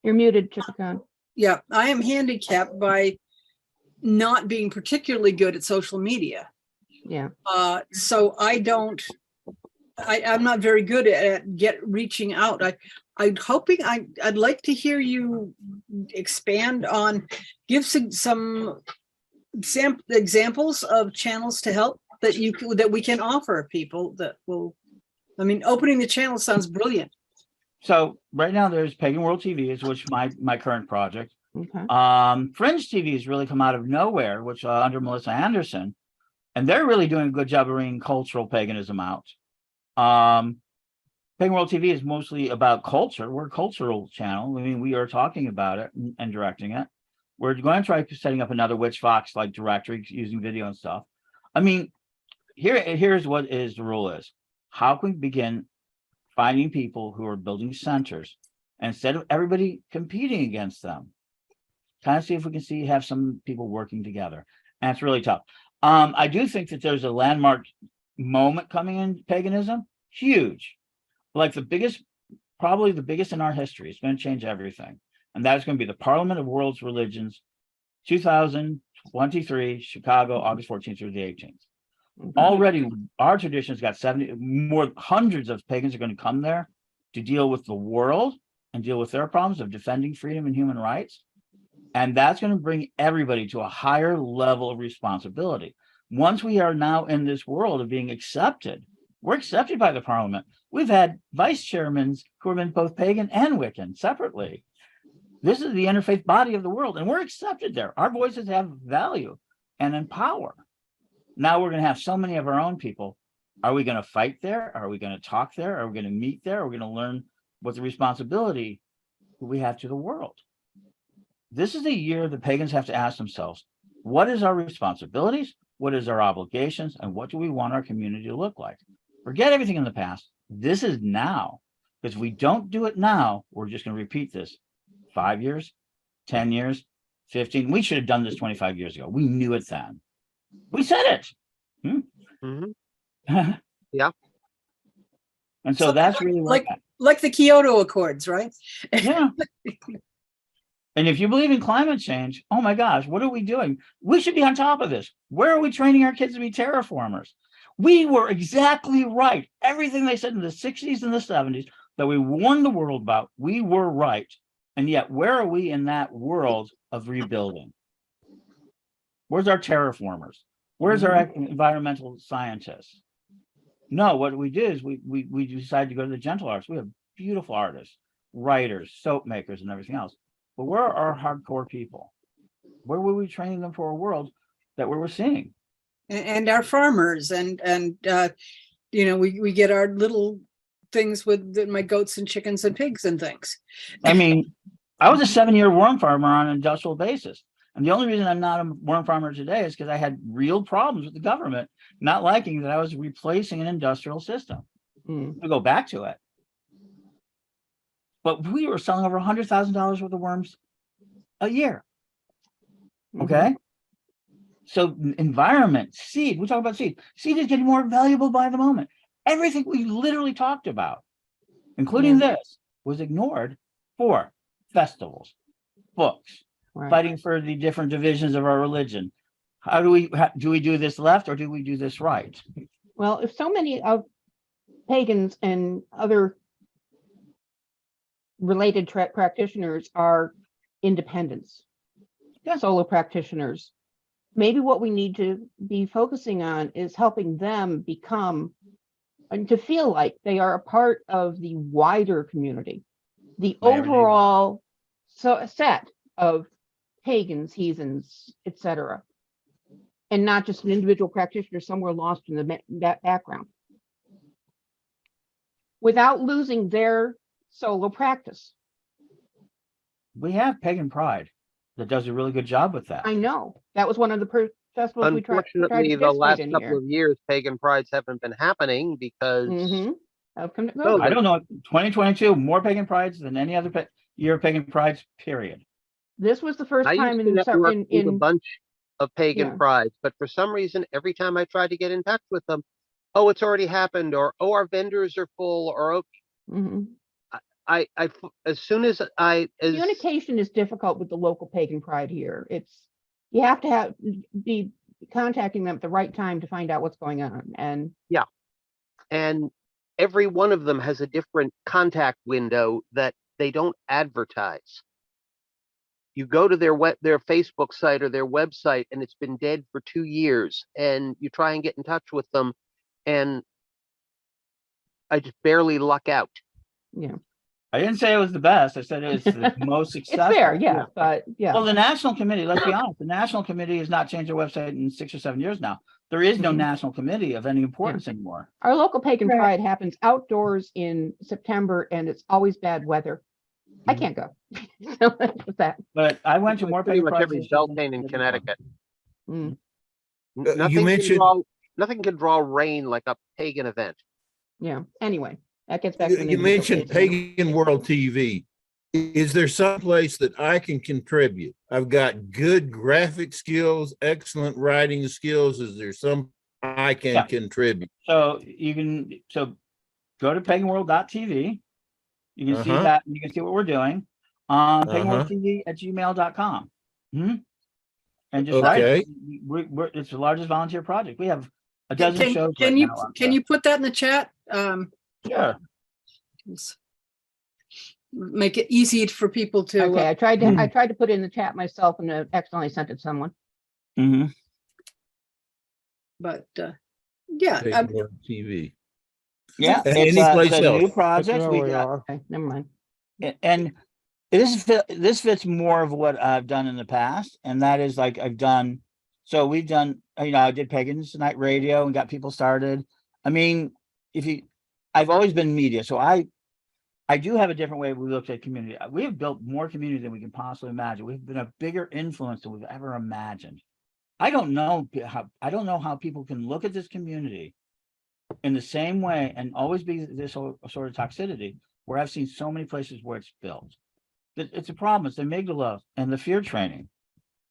You're muted, Chipicon. Yeah, I am handicapped by not being particularly good at social media. Yeah. So I'm not very good at reaching out. I'd like to hear you expand on, give some examples of channels to help that we can offer people that will, I mean, opening the channel sounds brilliant. So right now there's Pagan World TV, is which my current project. Okay. Fringe TV has really come out of nowhere, which under Melissa Anderson, and they're really doing a good job of bringing cultural paganism out. Pagan World TV is mostly about culture. We're a cultural channel. I mean, we are talking about it and directing it. We're going to try setting up another Witch Fox like directory using video and stuff. I mean, here's what the rule is. How can we begin finding people who are building centers, and instead of everybody competing against them, kind of see if we can have some people working together. And it's really tough. I do think that there's a landmark moment coming in paganism, huge, like probably the biggest in our history. It's going to change everything. And that is going to be the Parliament of World's Religions, 2023, Chicago, August 14th through the 18th. Already, our tradition's got hundreds of pagans are going to come there to deal with the world and deal with their problems of defending freedom and human rights. And that's going to bring everybody to a higher level of responsibility. Once we are now in this world of being accepted, we're accepted by the Parliament. We've had vice chairmen who have been both pagan and Wiccan separately. This is the interfaith body of the world, and we're accepted there. Our voices have value and in power. Now we're going to have so many of our own people. Are we going to fight there? Are we going to talk there? Are we going to meet there? Are we going to learn what the responsibility we have to the world? This is a year the pagans have to ask themselves, what is our responsibilities? What is our obligations? And what do we want our community to look like? Forget everything in the past. This is now. Because if we don't do it now, we're just going to repeat this 5 years, 10 years, 15. We should have done this 25 years ago. We knew it then. We said it. Yeah. And so that's really like the Kyoto Accords, right? Yeah. And if you believe in climate change, oh my gosh, what are we doing? We should be on top of this. Where are we training our kids to be terraformers? We were exactly right. Everything they said in the 60s and the 70s that we warned the world about, we were right. And yet, where are we in that world of rebuilding? Where's our terraformers? Where's our environmental scientists? No, what we did is we decided to go to the gentle arts. We have beautiful artists, writers, soap makers, and everything else. But where are our hardcore people? Where were we training them for a world that we were seeing? And our farmers and you know, we get our little things with my goats and chickens and pigs and things. I mean, I was a 7-year worm farmer on an industrial basis. And the only reason I'm not a worm farmer today is because I had real problems with the government not liking that I was replacing an industrial system. To go back to it. but we were selling over $100,000 worth of worms a year. Mhm. Okay. So environment, seed, we talk about seed. Seed is getting more valuable by the moment. Everything we literally talked about, including this, was ignored for festivals, books, Right. fighting for the different divisions of our religion. How do we do this left or do we do this right? Well, if so many of pagans and other related practitioners are independents, Yeah. solo practitioners, maybe what we need to be focusing on is helping them become and to feel like they are a part of the wider community, the overall set of pagans, heathens, etc., and not just an individual practitioner somewhere lost in that background, without losing their solo practice. We have Pagan Pride that does a really good job with that. I know that was one of the festivals we tried to Unfortunately, the last participate in couple here. of years, pagan prides haven't been happening because I've come to Oh, I don't know, 2022, more Pagan Prides than any other year of Pagan Prides, period. This was the first I time used to network with a in bunch of pagan Yeah. prides, but for some reason, every time I tried to get in touch with them, oh, it's already happened, or oh, our vendors are full, or oh, Mhm. as soon as Communication is difficult with the local pagan pride here. You have to be contacting them at the right time to find out what's going on. And and every one of them has a different contact window that they don't advertise. You go to their Facebook site or their website, and it's been dead for 2 years, and you try and get in touch with them, and I just barely luck out. yeah, I didn't say it was the best. I said it was the most it's successful. fair. Yeah, but yeah. Well, the National Committee, let's be honest, the National Committee has not changed their website in 6 or 7 years now. There is no Mhm. National Committee of any importance anymore. Our local pagan Right. pride happens outdoors in September, and it's always bad weather. I Mhm. can't go. So that's with that. But I went to Like more pretty Pagan much Prides every this year than Beltane in before. Connecticut. Mm, Nothing mentioned- nothing can draw rain like a pagan event. yeah. Anyway, that gets back to an You individual mentioned case. Pagan World TV. Is there some place that I can contribute? I've got good graphic skills, excellent writing skills. Is there some I can Yeah. contribute? So you can go to paganworld.tv. You can see Uh-huh. that. You can see what we're doing. paganworldtv@gmail.com. And just write Okay. it. It's the largest volunteer project. We have a dozen shows. Can right you now on can the- you put that in the chat? Sure. Make it easy for people to. Okay, I tried to put it in the chat myself and accidentally sent it to someone. Mhm. But yeah, Pagan World TV. Yeah, Any it's place a new else. project. There We we got, are. Okay, never mind. and this fits more of what I've done in the past, and that is like I've done. So we've done, I did Pagans Night Radio and got people started. I mean, I've always been media, so I do have a different way we look at community. We have built more community than we can possibly imagine. We've been a bigger influence than we've ever imagined. I don't know how people can look at this community in the same way and always be this sort of toxicity, where I've seen so many places where it's built. It's a problem. It's the amygdala and the fear training.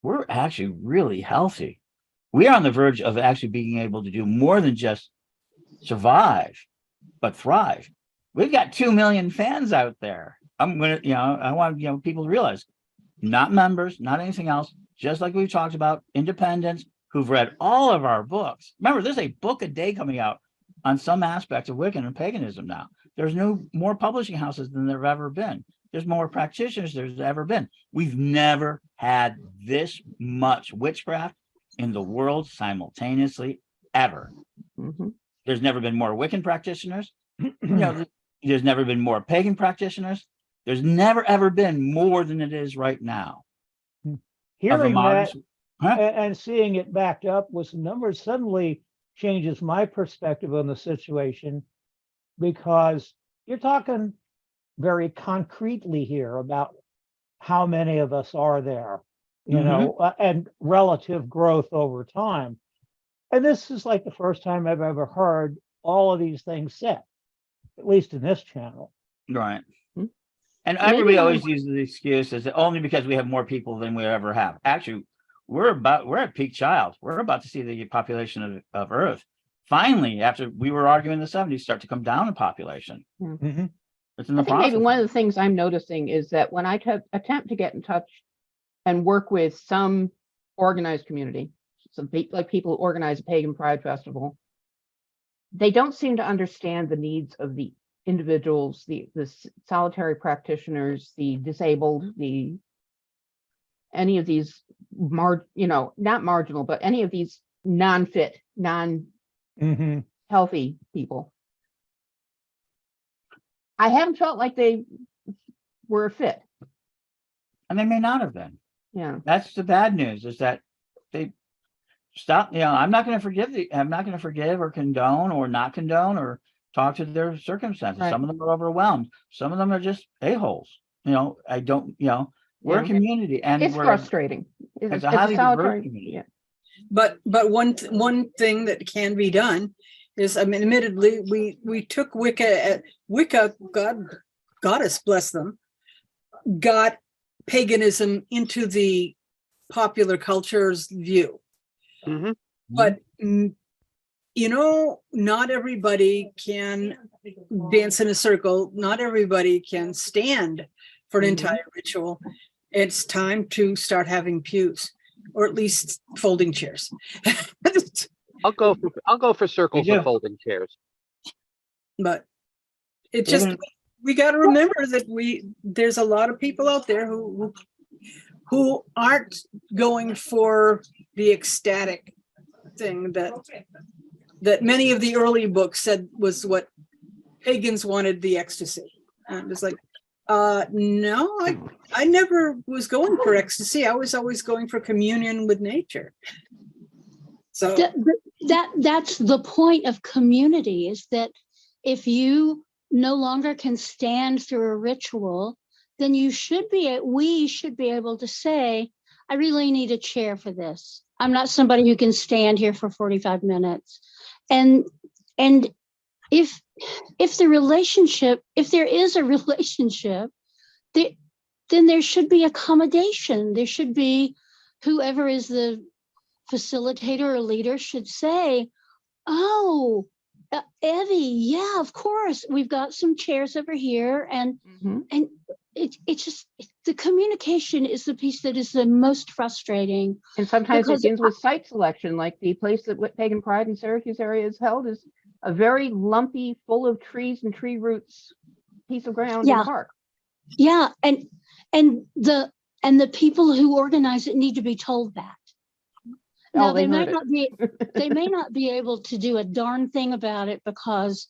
We're actually really healthy. We are on the verge of actually being able to do more than just survive, but thrive. We've got 2 million fans out there. I want people to realize, not members, not anything else, just like we've talked about, independents who've read all of our books. Remember, there's a book a day coming out on some aspects of Wiccan and paganism now. There's more publishing houses than there have ever been. There's more practitioners there's ever been. We've never had this much witchcraft in the world simultaneously, ever. Mhm. There's never been more Wiccan practitioners. There's never been more pagan practitioners. There's never, ever been more than it is right now. Hearing modern- that and seeing it backed up with some numbers suddenly changes my perspective on the situation, because you're talking very concretely here about how many of us are there, and relative growth over time. And this is like the first time I've ever heard all of these things said, at least in this channel. Right. And Maybe everybody I'm- always uses the excuse is that only because we have more people than we ever have. Actually, we're at peak child. We're about to see the population of Earth finally, after we were arguing in the 70s, start to come down in population. Mhm. It's in the I think maybe process. one of the things I'm noticing is that when I attempt to get in touch and work with some organized community, like people who organize a pagan pride festival, they don't seem to understand the needs of the individuals, the solitary practitioners, the disabled, any of these not marginal, but any of these non-fit, non-healthy people. I haven't felt like they were a fit. And they may not have been. Yeah. That's the bad news, is that they stop. I'm not going to forgive or condone or not condone or talk to their circumstances. Right. Some of them are overwhelmed. Some of them are just a-holes. I don't, we're a Yeah. community, and It's we're frustrating. it's a highly diverse solitary. community. Yeah. But one thing that can be done is, I mean, admittedly, we took Wicca, goddess bless them, got paganism into the popular culture's view. Mhm. But not everybody can dance in a circle. Not everybody can stand for an entire ritual. It's time to start having pews, or at least folding chairs. I'll go for circles do. of folding chairs. But it just, we got to remember that there's a lot of people out there who aren't going for the ecstatic thing that many of the early books said was what pagans wanted, the ecstasy. And it's like, no, I never was going for ecstasy. I was always going for communion with nature. So That's the point of community, is that if you no longer can stand through a ritual, then we should be able to say, I really need a chair for this. I'm not somebody who can stand here for 45 minutes. And if there is a relationship, then there should be accommodation. There should be, whoever is the facilitator or leader should say, oh, Evie, yeah, of course, we've got some chairs over here. And it's just, the communication is the piece that is the most frustrating. And sometimes it Because begins with site selection, like the place that Pagan Pride in Syracuse area is held is a very lumpy, full of trees and tree roots piece of ground in the park. Yeah, and the people who organize it need to be told that. Now they may not be able to do a darn thing about it, because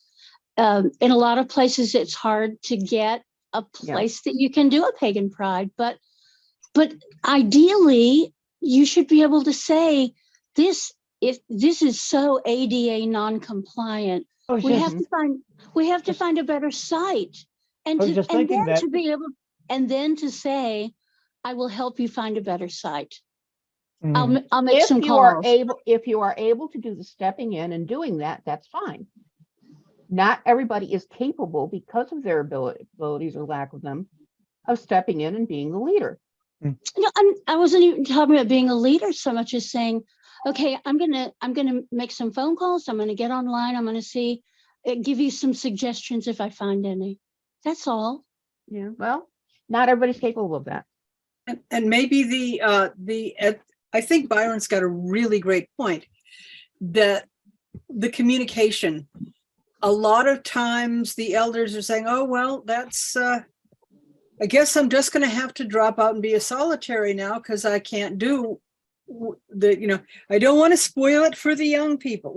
in a lot of places it's hard to get a place that you can do a pagan pride, but ideally you should be able to say, if this is so ADA non-compliant, we have to find a better site, and then to say, I will help you find a better site. I'll make some calls. If you are able to do the stepping in and doing that, that's fine. Not everybody is capable, because of their abilities or lack of them, of stepping in and being the leader. I wasn't even talking about being a leader so much as saying, okay, I'm gonna make some phone calls. I'm gonna get online. I'm gonna give you some suggestions if I find any. That's all. Yeah. Well, not everybody's capable of that. and maybe I think Byron's got a really great point, that the communication. A lot of times the elders are saying, oh, well, that's, I guess I'm just going to have to drop out and be a solitary now, because I can't do I don't want to spoil it for the young people.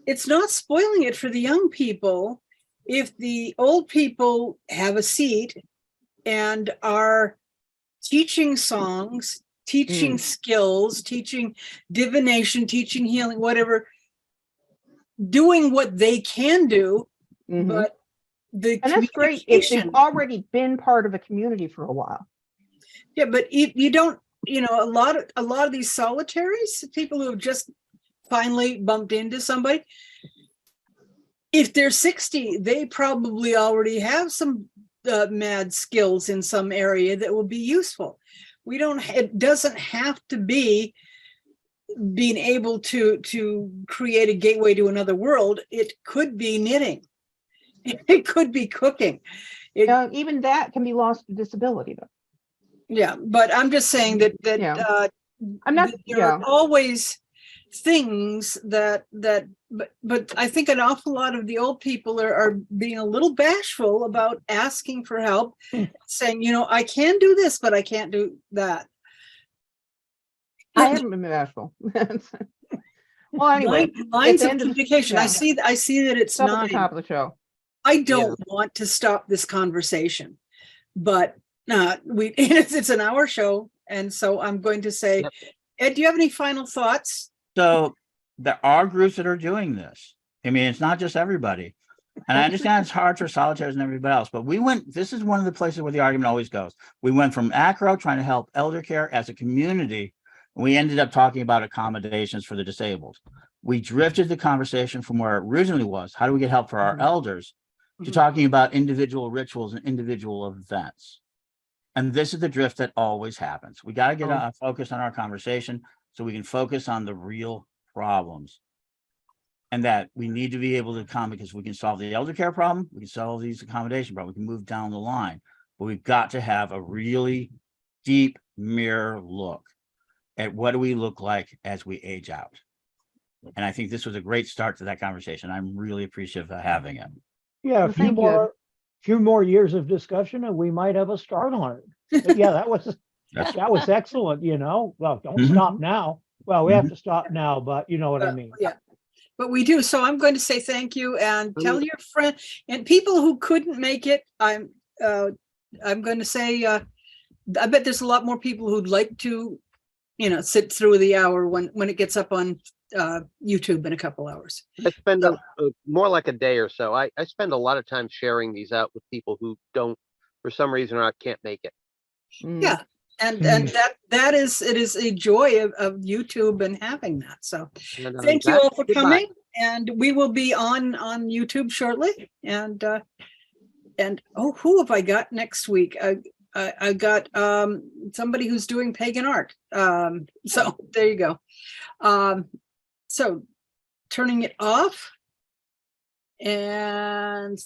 It's not spoiling it for the young people if the old people have a seat and are teaching songs, teaching skills, teaching divination, teaching healing, whatever, doing what they can do, but and that's great if they've already been part of a community for a while. Yeah, but you don't, a lot of these solitaries, people who have just finally bumped into somebody, if they're 60, they probably already have some mad skills in some area that will be useful. We don't, it doesn't have to be being able to create a gateway to another world. It could be knitting. It could be cooking. Even that can be lost to disability though. Yeah, but I'm just saying that Yeah. I'm not, there are always things that but I think an awful lot of the old people are being a little bashful about asking for help, saying, you know, I can do this, but I can't do that. I haven't been bashful. Well, anyway, Lines the of end of- communication. yeah. I see that it's stop at 9. the top of the show. I don't want to stop this conversation, but it's an hour show, and so I'm going to say, Yep. Ed, do you have any final thoughts? So there are groups that are doing this. I mean, it's not just everybody. And I understand it's hard for solitaires and everybody else, but this is one of the places where the argument always goes. We went from ACRO trying to help elder care as a community, and we ended up talking about accommodations for the disabled. We drifted the conversation from where it originally was, how do we get help for our elders, to talking about individual rituals and individual events. And this is the drift that always happens. We got to get focused on our conversation so we can focus on the real problems. And that we need to be able to come, because we can solve the elder care problem, we can solve these accommodation problems, we can move down the line. But we've got to have a really deep mirror look at what do we look like as we age out. And I think this was a great start to that conversation. I'm really appreciative of having it. Yeah, Well, thank you. few more years of discussion and we might have a start on it. But yeah, that was excellent, you know. Well, don't stop now. Well, we have to stop now, but you know what I mean. Yeah, but we do. So I'm going to say thank you and tell your friend and people who couldn't make it. I'm going to say I bet there's a lot more people who'd like to, you know, sit through the hour when it gets up on YouTube in a couple hours. I spend more like a day or so. I spend a lot of time sharing these out with people who don't, for some reason or not, can't make it. Yeah, and that is, it is a joy of YouTube and having that. So thank you all for coming, and we will be on YouTube shortly. And who have I got next week? I got somebody who's doing pagan art. So there you go. So turning it off, and